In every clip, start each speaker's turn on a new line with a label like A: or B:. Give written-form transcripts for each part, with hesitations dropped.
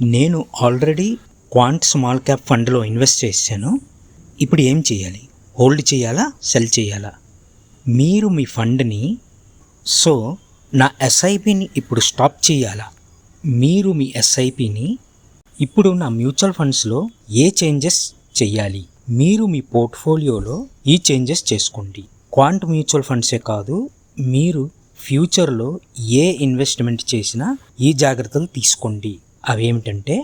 A: నేను already quant small cap ఫండ్లో invest చేశాను. ఇప్పుడు ఏం చేయాలి? హోల్డ్ చేయాలా, సెల్ చేయాలా? మీరు మీ ఫండ్ని నా ఎస్ఐపిని ఇప్పుడు స్టాప్ చేయాలా? మీరు మీ ఎస్ఐపిని ఇప్పుడు నా మ్యూచువల్ ఫండ్స్లో ఏ చేంజెస్ చేయాలి? మీరు మీ పోర్ట్ఫోలియోలో ఈ చేంజెస్ చేసుకోండి. క్వాంట్ మ్యూచువల్ ఫండ్సే కాదు, మీరు ఫ్యూచర్లో ఏ ఇన్వెస్ట్మెంట్ చేసినా ఈ జాగ్రత్తలు తీసుకోండి. అవేమిటంటే,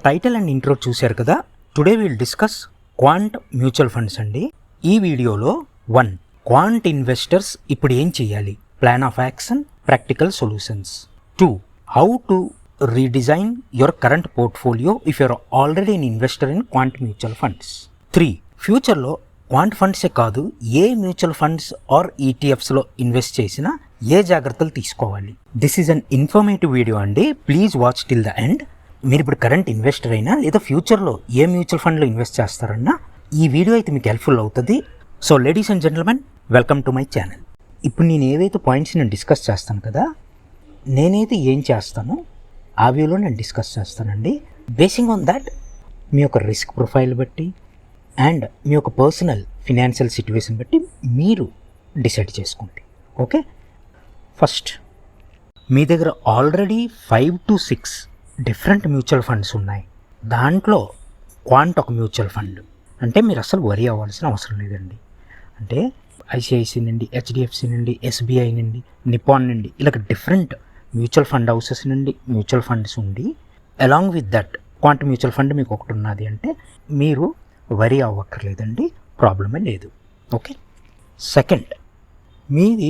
A: టైటిల్ అండ్ ఇంట్రో చూశారు కదా. Today will discuss quant mutual funds అండి. ఈ వీడియోలో 1. క్వాంట్ ఇన్వెస్టర్స్ ఇప్పుడు ఏం చేయాలి? Plan of action, practical solutions. 2. How to redesign your current portfolio if you're already an investor in quant mutual funds. 3. ఫ్యూచర్లో quant ఫండ్సే కాదు, ఏ మ్యూచువల్ ఫండ్స్ ఆర్ ఈటీఎఫ్స్లో ఇన్వెస్ట్ చేసినా ఏ జాగ్రత్తలు తీసుకోవాలి? This is an informative video అండి. Please watch till the end. మీరు ఇప్పుడు కరెంట్ ఇన్వెస్టర్ అయినా లేదా ఫ్యూచర్లో ఏ మ్యూచువల్ ఫండ్లో ఇన్వెస్ట్ చేస్తారన్నా ఈ వీడియో అయితే మీకు హెల్ప్ఫుల్ అవుతుంది. Ladies and gentlemen, welcome to my channel. ఇప్పుడు నేను ఏవైతే పాయింట్స్ నేను డిస్కస్ చేస్తాను కదా, నేనైతే ఏం చేస్తానో ఆ వ్యూలో నేను డిస్కస్ చేస్తానండి. బేసింగ్ ఆన్ దాట్ మీ యొక్క రిస్క్ ప్రొఫైల్ బట్టి అండ్ మీ యొక్క పర్సనల్ ఫినాన్షియల్ సిట్యువేషన్ బట్టి మీరు డిసైడ్ చేసుకోండి. ఓకే, ఫస్ట్ మీ దగ్గర already 5 to 6 different mutual funds ఉన్నాయి. దాంట్లో క్వాంట్ ఒక మ్యూచువల్ ఫండ్ అంటే మీరు అసలు వరీ అవ్వాల్సిన అవసరం లేదండి. అంటే ఐసిఐసి నుండి, హెచ్డిఎఫ్సి నుండి, ఎస్బీఐ నుండి, నిపాన్ నుండి ఇలా డిఫరెంట్ మ్యూచువల్ ఫండ్ హౌసెస్ నుండి మ్యూచువల్ ఫండ్స్ ఉండి along with that quant mutual fund మీకు ఒకటి ఉన్నది అంటే మీరు వరీ అవ్వక్కర్లేదండి, ప్రాబ్లమే లేదు. ఓకే, సెకండ్, మీది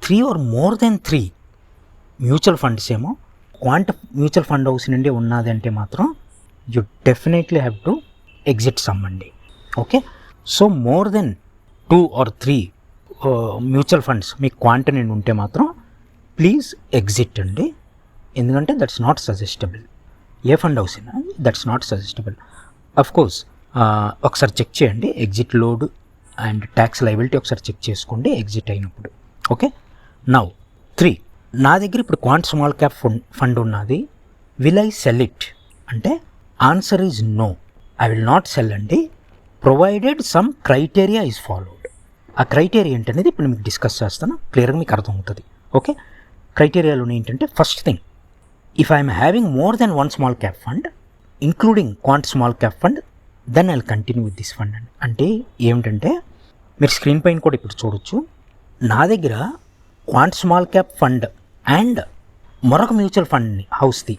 A: 3 or more than 3 mutual funds ఏమో క్వాంట్ మ్యూచువల్ ఫండ్ హౌస్ నుండి ఉన్నది అంటే మాత్రం you definitely have to exit some అండి. Okay, more than 2 or 3 mutual funds మీకు క్వాంట్ నుండి ఉంటే మాత్రం ప్లీజ్ ఎగ్జిట్ అండి. ఎందుకంటే దట్స్ నాట్ సజెస్టబుల్. ఏ ఫండ్ హౌస్ అయినా దట్స్ నాట్ సజెస్టబుల్. అఫ్కోర్స్ ఒకసారి చెక్ చేయండి, exit load and tax liability ఒకసారి చెక్ చేసుకోండి ఎగ్జిట్ అయినప్పుడు. ఓకే, నౌ 3, నా దగ్గర ఇప్పుడు క్వాంట్ స్మాల్ క్యాప్ ఫండ్ ఉన్నది. విల్ ఐ సెల్ ఇట్ అంటే answer is no, I will not sell అండి, provided some criteria is followed. ఆ క్రైటీరియా ఏంటనేది ఇప్పుడు మీకు డిస్కస్ చేస్తాను, క్లియర్గా మీకు అర్థమవుతుంది. ఓకే, క్రైటీరియాలో ఏంటంటే, first thing, if I'm having more than 1 small cap fund including quant small cap fund then I will continue with this fund అండి. అంటే ఏమిటంటే, మీరు స్క్రీన్ పైన కూడా ఇప్పుడు చూడొచ్చు, నా దగ్గర quant small cap fund and మరొక మ్యూచువల్ ఫండ్ని హౌస్ది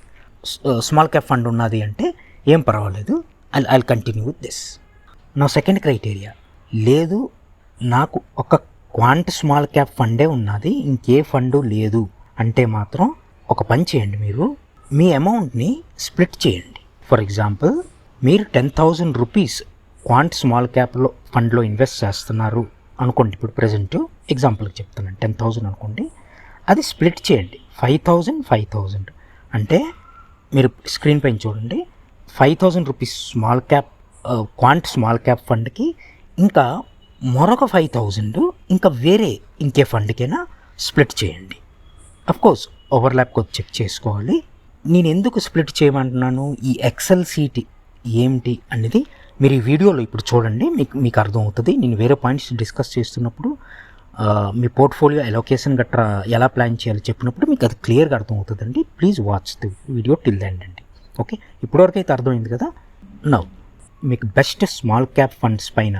A: స్మాల్ క్యాప్ ఫండ్ ఉన్నది అంటే ఏం పర్వాలేదు, I will continue with this. నా సెకండ్ క్రైటీరియా, లేదు నాకు ఒక క్వాంట్ స్మాల్ క్యాప్ ఫండే ఉన్నది, ఇంకే ఫండు లేదు అంటే మాత్రం ఒక పని చేయండి, మీరు మీ అమౌంట్ని స్ప్లిట్ చేయండి. ఫర్ ఎగ్జాంపుల్, మీరు 10,000 రూపీస్ క్వాంట్ స్మాల్ క్యాప్లో ఫండ్లో ఇన్వెస్ట్ చేస్తున్నారు అనుకోండి. ఇప్పుడు ప్రజెంట్ ఎగ్జాంపుల్కి చెప్తున్నాను, 10,000 అనుకోండి. అది స్ప్లిట్ చేయండి 5,000 అంటే మీరు స్క్రీన్ పైన చూడండి, 5,000 rupees small cap quant small cap ఫండ్కి ఇంకా మరొక 5,000 ఇంకా వేరే ఇంకే ఫండ్కైనా స్ప్లిట్ చేయండి. అఫ్కోర్స్ ఓవర్లాప్ కొద్ది చెక్ చేసుకోవాలి. నేను ఎందుకు స్ప్లిట్ చేయమంటున్నాను, ఈ ఎక్సెల్ సీట్ ఏమిటి అనేది మీరు ఈ వీడియోలో ఇప్పుడు చూడండి, మీకు అర్థమవుతుంది. నేను వేరే పాయింట్స్ డిస్కస్ చేస్తున్నప్పుడు మీ పోర్ట్ఫోలియో అలొకేషన్ గట్రా ఎలా ప్లాన్ చేయాలో చెప్పినప్పుడు మీకు అది క్లియర్గా అర్థమవుతుందండి. Please watch the video till the end అండి. ఓకే, ఇప్పటివరకు అయితే అర్థమైంది కదా. నౌ మీకు బెస్ట్ స్మాల్ క్యాప్ ఫండ్స్ పైన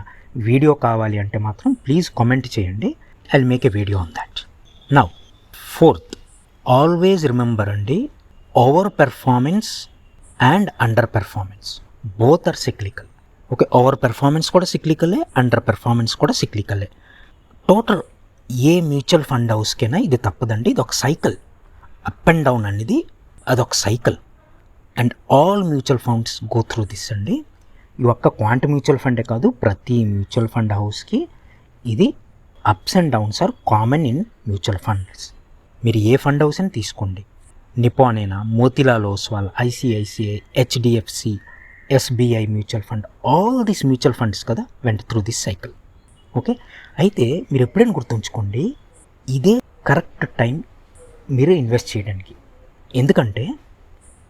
A: వీడియో కావాలి అంటే మాత్రం ప్లీజ్ కామెంట్ చేయండి, I will make a video on that. Now 4th, always remember అండి, over performance and under performance both are cyclical. Okay, over performance కూడా సిక్లికలే, అండర్ పెర్ఫార్మెన్స్ కూడా సిక్లికలే. టోటల్ ఏ మ్యూచువల్ ఫండ్ హౌస్కైనా ఇది తప్పదండి, ఇది ఒక సైకిల్. అప్ అండ్ డౌన్ అనేది అదొక cycle and all mutual funds go through this అండి. ఈ ఒక్క క్వాంట్ మ్యూచువల్ ఫండే కాదు, ప్రతి మ్యూచువల్ ఫండ్ హౌస్కి ఇది ups and downs are common in mutual funds. మీరు ఏ ఫండ్ హౌస్ అని తీసుకోండి, నిపాన్ అయినా, Motilal Oswal, ICICI, HDFC, SBI mutual fund, all these mutual funds కదా went through this cycle. Okay, అయితే మీరు ఎప్పుడైనా గుర్తుంచుకోండి, ఇదే కరెక్ట్ టైం మీరు ఇన్వెస్ట్ చేయడానికి. ఎందుకంటే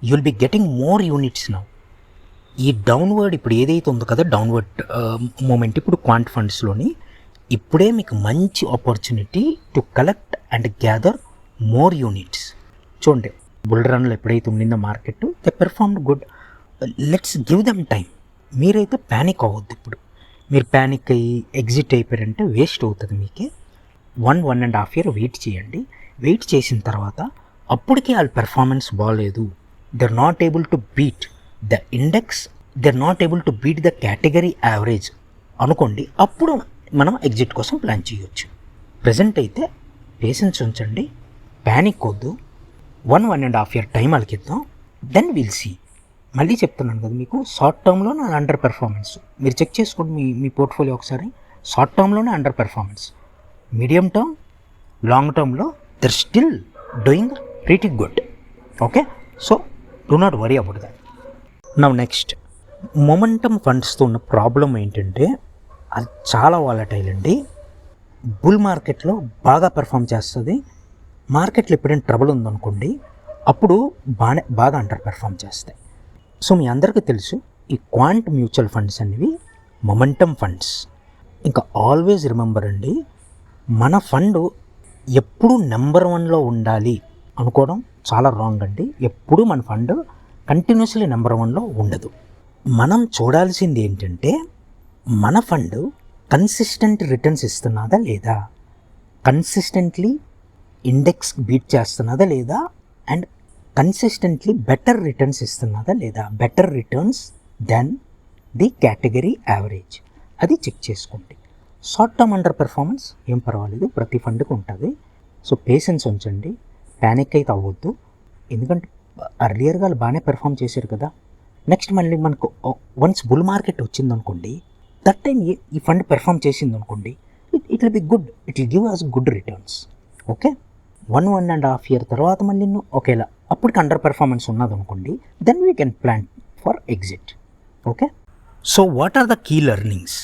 A: you will be getting more units now. ఈ డౌన్వర్డ్ ఇప్పుడు ఏదైతే ఉందో కదా డౌన్వర్డ్ మూమెంట్ ఇప్పుడు క్వాంట్ ఫండ్స్లోని ఇప్పుడే మీకు మంచి opportunity to collect and gather more units. చూడండి బుల్ రన్లో ఎప్పుడైతే ఉండిందో market they performed good. Let's give them time. మీరైతే ప్యానిక్ అవ్వద్దు. ఇప్పుడు మీరు ప్యానిక్ అయ్యి ఎగ్జిట్ అయిపోయారంటే వేస్ట్ అవుతుంది మీకే. 1.5 year వెయిట్ చేయండి. వెయిట్ చేసిన తర్వాత అప్పటికే వాళ్ళ పెర్ఫార్మెన్స్ బాగాలేదు, they are not able to beat the index, they are not able to beat the category average అనుకోండి, అప్పుడు మనం ఎగ్జిట్ కోసం ప్లాన్ చేయొచ్చు. ప్రజెంట్ అయితే పేషెన్స్ ఉంచండి, ప్యానిక్ వద్దు. 1.5 year టైం వాళ్ళకిద్దాం, దెన్ విల్ సీ. మళ్ళీ చెప్తున్నాను కదా మీకు, షార్ట్ టర్మ్లోనే అండర్ పెర్ఫార్మెన్స్. మీరు చెక్ చేసుకోండి మీ పోర్ట్ఫోలియో ఒకసారి. షార్ట్ టర్మ్లోనే under performance, medium term, long టర్మ్లో there still doing pretty good. Okay, so do not worry about that. Now next, momentum ఫండ్స్తో ఉన్న ప్రాబ్లం ఏంటంటే అది చాలా వాలటైల్ అండి. బుల్ మార్కెట్లో బాగా పెర్ఫామ్ చేస్తుంది, మార్కెట్లో ఎప్పుడైనా ట్రబుల్ ఉందనుకోండి అప్పుడు బాగా అండర్ పెర్ఫామ్ చేస్తాయి. సో మీ అందరికీ తెలుసు ఈ క్వాంట్ మ్యూచువల్ ఫండ్స్ అనేవి మొమెంటమ్ ఫండ్స్. ఇంకా ఆల్వేస్ రిమెంబర్ అండి, మన ఫండ్ ఎప్పుడు నెంబర్ 1లో ఉండాలి అనుకోవడం చాలా రాంగ్ అండి. ఎప్పుడు మన ఫండ్ కంటిన్యూస్లీ నెంబర్ 1లో ఉండదు. మనం చూడాల్సింది ఏంటంటే మన ఫండ్ కన్సిస్టెంట్ రిటర్న్స్ ఇస్తున్నదా లేదా, కన్సిస్టెంట్లీ ఇండెక్స్ బీట్ చేస్తున్నదా లేదా, అండ్ కన్సిస్టెంట్లీ బెటర్ రిటర్న్స్ ఇస్తున్నదా లేదా, better returns then the category average, అది చెక్ చేసుకోండి. షార్ట్ టర్మ్ అండర్ పెర్ఫార్మెన్స్ ఏం పర్వాలేదు, ప్రతి ఫండ్కి ఉంటుంది. సో పేషెన్స్ ఉంచండి, ప్యానిక్ అయితే అవ్వద్దు. ఎందుకంటే అర్లియర్గా వాళ్ళు బాగానే పెర్ఫామ్ చేశారు కదా. నెక్స్ట్ మళ్ళీ మనకు వన్స్ బుల్ మార్కెట్ వచ్చిందనుకోండి, దట్ టైం ఈ ఫండ్ పెర్ఫామ్ చేసింది అనుకోండి, it will be good, it will give us good returns. Okay, 1.5 year తర్వాత మళ్ళీ ఒకేలా అప్పటికి అండర్ పెర్ఫార్మెన్స్ ఉన్నది అనుకోండి, then we can plan for exit. Okay, so what are the key learnings?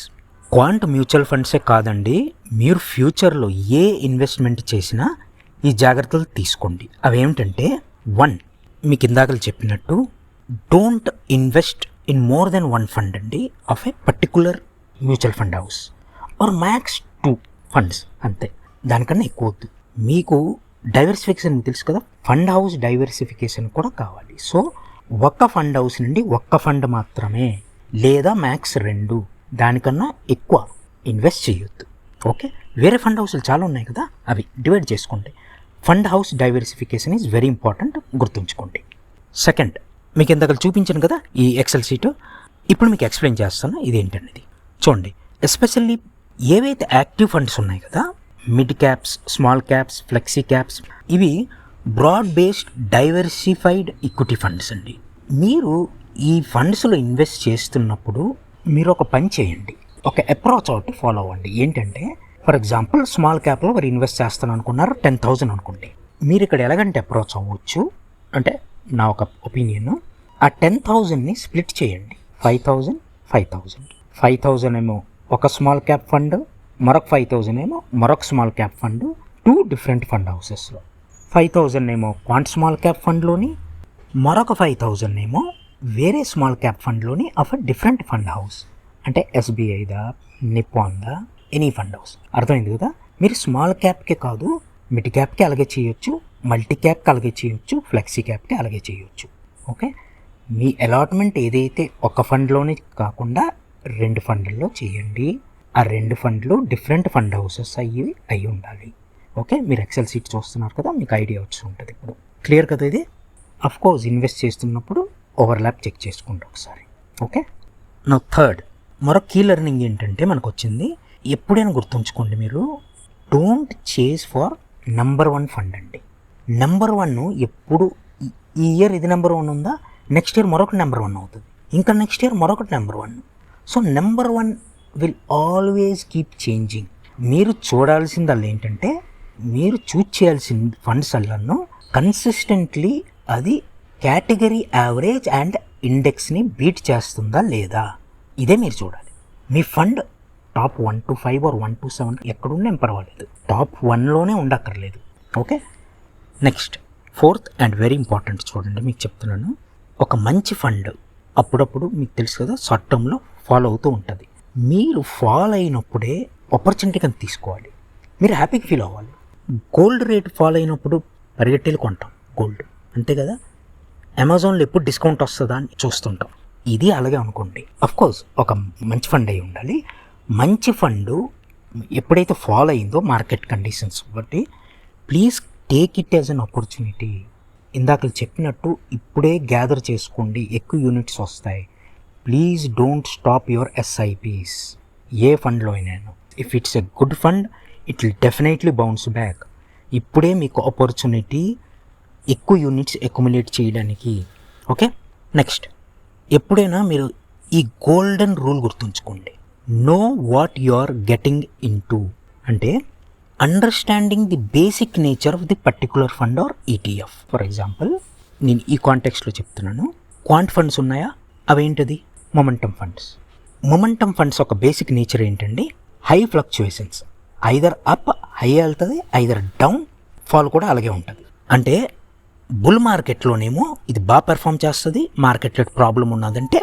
A: Quant mutual ఫండ్సే కాదండి, మీరు ఫ్యూచర్లో ఏ ఇన్వెస్ట్మెంట్ చేసినా ఈ జాగ్రత్తలు తీసుకోండి. అవేమిటంటే 1, మీకు ఇందాకలు చెప్పినట్టు don't invest in more than 1 fund అండి of a particular mutual fund house, or max 2 funds అంతే, దానికన్నా ఎక్కువ వద్దు. మీకు డైవర్సిఫికేషన్ తెలుసు కదా, ఫండ్ హౌస్ డైవర్సిఫికేషన్ కూడా కావాలి. సో ఒక్క ఫండ్ హౌస్ నుండి ఒక్క ఫండ్ మాత్రమే, లేదా మ్యాక్స్ 2, దానికన్నా ఎక్కువ ఇన్వెస్ట్ చేయొద్దు. ఓకే, వేరే ఫండ్ హౌస్లు చాలా ఉన్నాయి కదా, అవి డివైడ్ చేసుకోండి. Fund house diversification is very important, గుర్తుంచుకోండి. సెకండ్, మీకు ఇందాక చూపించాను కదా ఈ ఎక్సెల్ షీటు, ఇప్పుడు మీకు ఎక్స్ప్లెయిన్ చేస్తాను ఇదేంటనేది. చూడండి, ఎస్పెషల్లీ ఏవైతే యాక్టివ్ ఫండ్స్ ఉన్నాయి కదా, mid caps, small caps, flexi caps, ఇవి broad based diversified equity funds అండి. మీరు ఈ ఫండ్స్లో ఇన్వెస్ట్ చేస్తున్నప్పుడు మీరు ఒక పని చేయండి, ఒక అప్రోచ్ ఒకటి ఫాలో అవ్వండి. ఏంటంటే ఫర్ ఎగ్జాంపుల్ స్మాల్ క్యాప్లో మీరు ఇన్వెస్ట్ చేస్తాను అనుకున్నారు, 10,000 అనుకోండి. మీరు ఇక్కడ ఎలాగంటే అప్రోచ్ అవ్వచ్చు అంటే, నా ఒక ఒపీనియన్, ఆ 10,000ని స్ప్లిట్ చేయండి. 5,000, 5,000, 5,000 ఏమో ఒక స్మాల్ క్యాప్ ఫండ్, మరొక 5,000 ఏమో మరొక small cap fund, 2 different fund హౌసెస్లో. 5,000 ఏమో క్వాంట్ స్మాల్ క్యాప్ ఫండ్లోని, మరొక 5,000 ఏమో వేరే స్మాల్ క్యాప్ ఫండ్లోని of a different fund house, అంటే ఎస్బీఐదా, నిప్పాన్దా, ఎనీ ఫండ్ హౌస్. అర్థమైంది కదా. మీరు స్మాల్ క్యాప్కే కాదు, మిడ్ క్యాప్కి అలాగే చేయొచ్చు, మల్టీ క్యాప్కి అలాగే చేయొచ్చు, ఫ్లెక్సీ క్యాప్కి అలాగే చేయొచ్చు. ఓకే, మీ అలాట్మెంట్ ఏదైతే ఒక ఫండ్లోనే కాకుండా 2 ఫండ్లలో చేయండి. ఆ 2 ఫండ్లు డిఫరెంట్ ఫండ్ హౌసెస్ అయ్యి ఉండాలి. ఓకే, మీరు ఎక్సెల్ షీట్ చూస్తున్నారు కదా, మీకు ఐడియా వచ్చి ఉంటుంది. ఇప్పుడు క్లియర్ కదా ఇది. అఫ్కోర్స్ ఇన్వెస్ట్ చేస్తున్నప్పుడు ఓవర్లాప్ చెక్ చేసుకోండి ఒకసారి. ఓకే, నా థర్డ్ మరొక కీ లెర్నింగ్ ఏంటంటే మనకు వచ్చింది, ఎప్పుడైనా గుర్తుంచుకోండి మీరు, don't chase for number 1 fund అండి. నెంబర్ 1 ఎప్పుడు ఈ ఇయర్ ఇది నెంబర్ 1 ఉందా, నెక్స్ట్ ఇయర్ మరొక నెంబర్ 1 అవుతుంది, ఇంకా నెక్స్ట్ ఇయర్ మరొకటి number 1. So number 1 will always keep changing. మీరు చూడాల్సిందల్లా ఏంటంటే, మీరు చూజ్ చేయాల్సిన ఫండ్స్ అల్లను కన్సిస్టెంట్లీ అది కేటగిరీ యావరేజ్ అండ్ ఇండెక్స్ని బీట్ చేస్తుందా లేదా, ఇదే మీరు చూడాలి. మీ fund top 1 to 5 or 1 to 7 ఎక్కడున్నా ఏం పర్వాలేదు, టాప్ 1లోనే ఉండక్కర్లేదు. Okay, next fourth and very important చూడండి, మీకు చెప్తున్నాను. ఒక మంచి ఫండ్ అప్పుడప్పుడు మీకు తెలుసు కదా షార్ట్ టర్మ్లో ఫాలో అవుతూ ఉంటుంది. మీరు ఫాలో అయినప్పుడే ఆపర్చునిటీని తీసుకోవాలి, మీరు హ్యాపీగా ఫీల్ అవ్వాలి. గోల్డ్ రేట్ ఫాలో అయినప్పుడు పరిగెట్టేలు కొంటాం గోల్డ్, అంతే కదా. అమెజాన్లో ఎప్పుడు డిస్కౌంట్ వస్తుందా అని చూస్తుంటాం. ఇది అలాగే అనుకోండి. అఫ్కోర్స్ ఒక మంచి ఫండ్ అయి ఉండాలి. మంచి ఫండ్ ఎప్పుడైతే ఫాలో అయిందో మార్కెట్ కండిషన్స్ బట్టి, please take it as an opportunity. ఇందాక చెప్పినట్టు ఇప్పుడే గ్యాదర్ చేసుకోండి, ఎక్కువ యూనిట్స్ వస్తాయి. Please don't stop your SIPs ఏ ఫండ్లో అయినా. If it's a good fund it will definitely bounce back. ఇప్పుడే మీకు ఆపర్చునిటీ ఎక్కువ యూనిట్స్ అక్యుములేట్ చేయడానికి. ఓకే, నెక్స్ట్ ఎప్పుడైనా మీరు ఈ గోల్డెన్ రూల్ గుర్తుంచుకోండి. Know what you are getting into అంటే understanding the basic nature of the particular fund are ETF. For example నేను ఈ కాంటెక్స్ట్లో చెప్తున్నాను. క్వాంట్ ఫండ్స్ ఉన్నాయా, అవేంటిది మొమెంటమ్ ఫండ్స్. మొమెంటమ్ ఫండ్స్ ఒక బేసిక్ నేచర్ ఏంటండి, high fluctuations, either up high వెళ్తుంది, ఐదర్ డౌన్ ఫాల్ కూడా అలాగే ఉంటుంది. అంటే బుల్ మార్కెట్లోనేమో ఇది బాగా పెర్ఫామ్ చేస్తుంది, మార్కెట్లో ప్రాబ్లం ఉన్నదంటే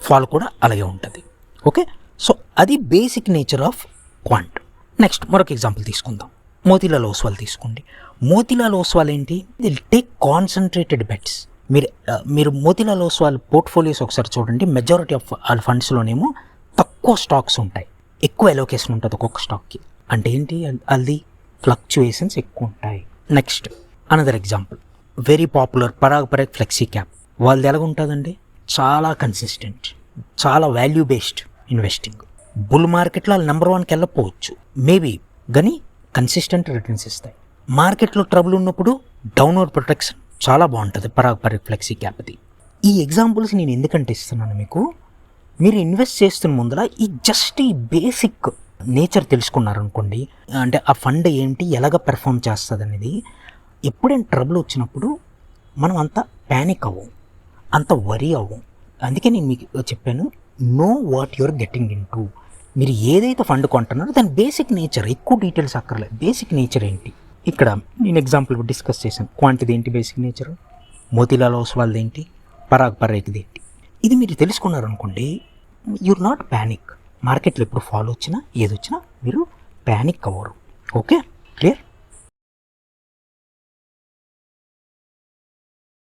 A: ఫాల్ కూడా అలాగే ఉంటుంది. ఓకే, సో అది basic nature of quant. Next మరొక ఎగ్జాంపుల్ తీసుకుందాం. మోతీలాల్ ఓస్వాల్ తీసుకోండి. మోతీలాల్ ఓస్వాల్ ఏంటి, దిల్ టేక్ కాన్సన్ట్రేటెడ్ బెట్స్. మీరు మోతీలాల్ ఓస్వాల్ పోర్ట్ఫోలియోస్ ఒకసారి చూడండి. మెజారిటీ ఆఫ్ వాళ్ళ ఫండ్స్లోనేమో తక్కువ స్టాక్స్ ఉంటాయి, ఎక్కువ ఎలోకేషన్ ఉంటుంది ఒక్కొక్క స్టాక్కి. అంటే ఏంటి, అది ఫ్లక్చుయేషన్స్ ఎక్కువ ఉంటాయి. Next another example, very popular Parag flexi cap. వాళ్ళది ఎలాగ ఉంటుందండి, చాలా కన్సిస్టెంట్, చాలా వాల్యూ బేస్డ్ ఇన్వెస్టింగ్. బుల్ మార్కెట్లో వాళ్ళు నెంబర్ 1కి వెళ్ళకపోవచ్చు మేబీ, కానీ కన్సిస్టెంట్ రిటర్న్స్ ఇస్తాయి. మార్కెట్లో ట్రబుల్ ఉన్నప్పుడు డౌన్వర్డ్ ప్రొటెక్షన్ చాలా బాగుంటుంది పరాగ్ ఫ్లెక్సీ క్యాప్ది. ఈ ఎగ్జాంపుల్స్ నేను ఎందుకంటే ఇస్తున్నాను మీకు, మీరు ఇన్వెస్ట్ చేస్తున్న ముందర ఈ బేసిక్ నేచర్ తెలుసుకున్నారనుకోండి, అంటే ఆ ఫండ్ ఏంటి, ఎలాగ పెర్ఫామ్ చేస్తుంది అనేది. ఎప్పుడైనా ట్రబుల్ వచ్చినప్పుడు మనం అంత ప్యానిక్ అవ్వం, అంత వరీ అవ్వం. అందుకే నేను మీకు చెప్పాను, know what you're getting into. మీరు ఏదైతే ఫండ్ కొంటున్నారో దాని బేసిక్ నేచర్, ఎక్కువ డీటెయిల్స్ అక్కర్లేదు, బేసిక్ నేచర్ ఏంటి. ఇక్కడ నేను ఎగ్జాంపుల్ డిస్కస్ చేశాను. క్వాంటిది ఏంటి బేసిక్ నేచర్, మోతీలాల్ ఓస్వాల్ది ఏంటి, పరాగ్ది ఏంటి. ఇది మీరు తెలుసుకున్నారనుకోండి, యూర్ నాట్ ప్యానిక్. మార్కెట్లో ఎప్పుడు ఫాలో వచ్చినా ఏదొచ్చినా మీరు ప్యానిక్ అవ్వరు. Okay, clear.